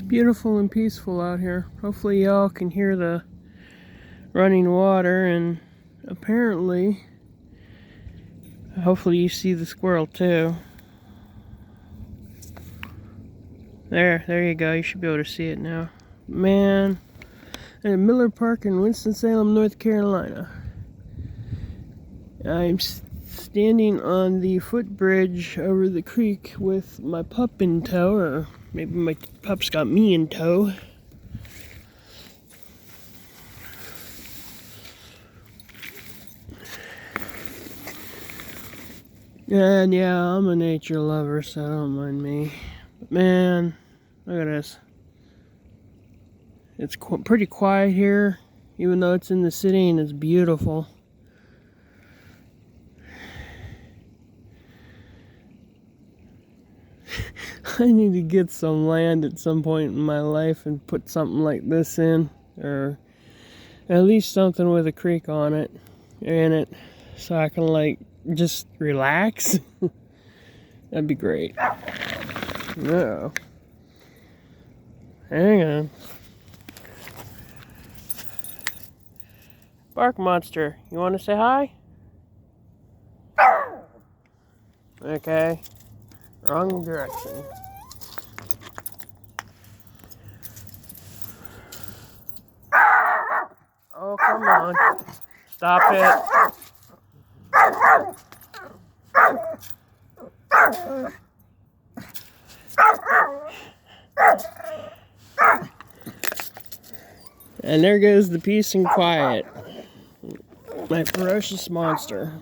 beautiful and peaceful out here. Hopefully y'all can hear the running water, and apparently, hopefully you see the squirrel too. There you go. You should be able to see it now. Man, at Miller Park in Winston-Salem, North Carolina. I'm standing on the footbridge over the creek with my pup in tow, or maybe my pup's got me in tow. And yeah, I'm a nature lover, so don't mind me. But man, look at this. It's pretty quiet here, even though it's in the city, and it's beautiful. I need to get some land at some point in my life and put something like this in, or at least something with a creek on it, in it, so I can like just relax. That'd be great. No. Hang on. Bark monster, you want to say hi? Okay. Wrong direction. Oh, come on. Stop it. And there goes the peace and quiet. My ferocious monster.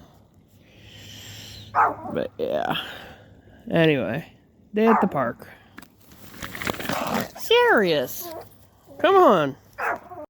But yeah. Anyway, day at the park. Sirius! Come on!